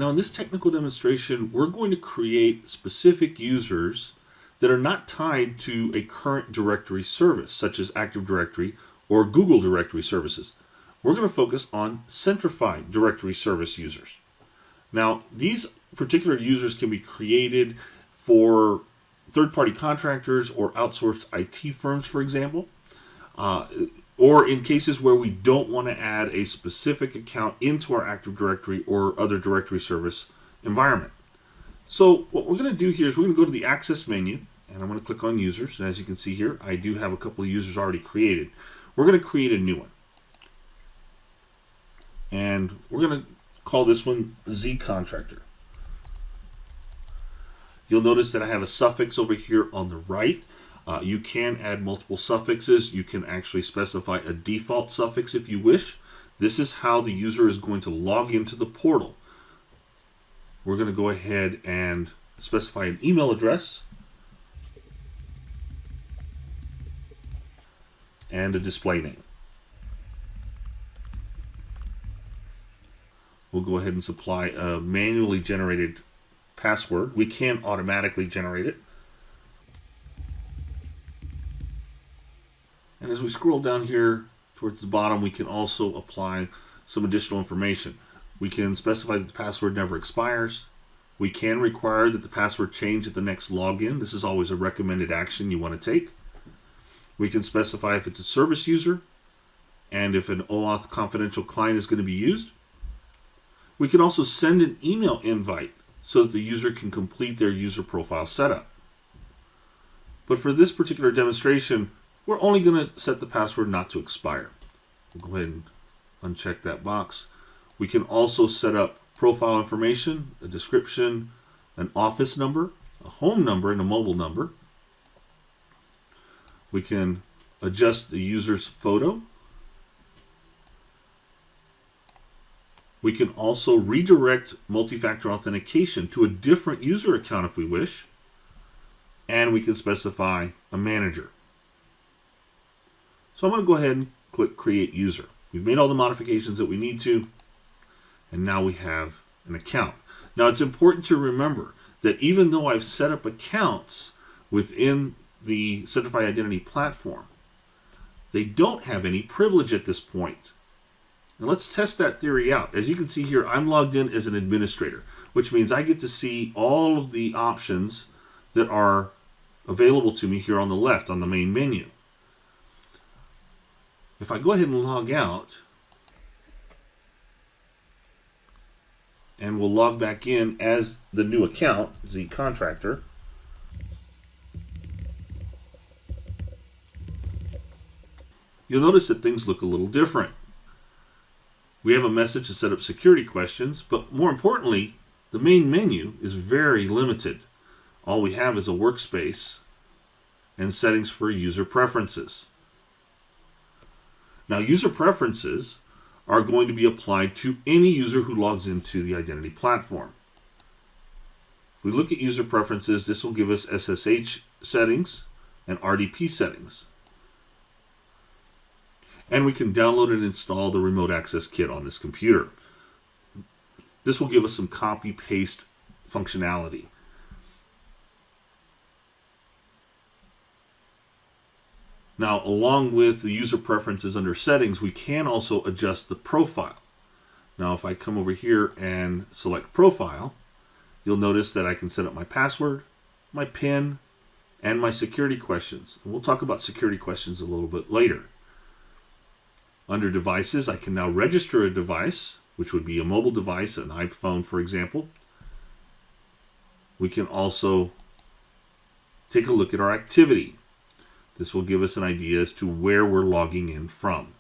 Now in this technical demonstration, we're going to create specific users that are not tied to a current directory service, such as Active Directory or Google Directory Services. We're going to focus on Centrify directory service users. Now, these particular users can be created for third-party contractors or outsourced IT firms, for example, or in cases where we don't want to add a specific account into our Active Directory or other directory service environment. So what we're going to do here is we're going to go to the Access menu, and I'm going to click on Users. And as you can see here, I do have a couple of users already created. We're going to create a new one. And we're going to call this one Z Contractor. You'll notice that I have a suffix over here on the right. You can add multiple suffixes. You can actually specify a default suffix if you wish. This is how the user is going to log into the portal. We're going to go ahead and specify an email address and a display name. We'll go ahead and supply a manually generated password. We can automatically generate it. And as we scroll down here towards the bottom, we can also apply some additional information. We can specify that the password never expires. We can require that the password change at the next login. This is always a recommended action you want to take. We can specify if it's a service user and if an OAuth confidential client is going to be used. We can also send an email invite so that the user can complete their user profile setup. But for this particular demonstration, we're only going to set the password not to expire. We'll go ahead and uncheck that box. We can also set up profile information, a description, an office number, a home number, and a mobile number. We can adjust the user's photo. We can also redirect multi-factor authentication to a different user account if we wish. And we can specify a manager. So I'm going to go ahead and click Create User. We've made all the modifications that we need to, and now we have an account. Now it's important to remember that even though I've set up accounts within the Centrify Identity platform, they don't have any privilege at this point. Now let's test that theory out. As you can see here, I'm logged in as an administrator, which means I get to see all of the options that are available to me here on the left on the main menu. If I go ahead and log out, and we'll log back in as the new account, Z Contractor, you'll notice that things look a little different. We have a message to set up security questions, but more importantly, the main menu is very limited. All we have is a workspace and settings for user preferences. Now, user preferences are going to be applied to any user who logs into the identity platform. If we look at user preferences, this will give us SSH settings and RDP settings. And we can download and install the remote access kit on this computer. This will give us some copy-paste functionality. Now, along with the user preferences under settings, we can also adjust the profile. Now, if I come over here and select profile, you'll notice that I can set up my password, my PIN, and my security questions. And we'll talk about security questions a little bit later. Under devices, I can now register a device, which would be a mobile device, an iPhone, for example. We can also take a look at our activity. This will give us an idea as to where we're logging in from.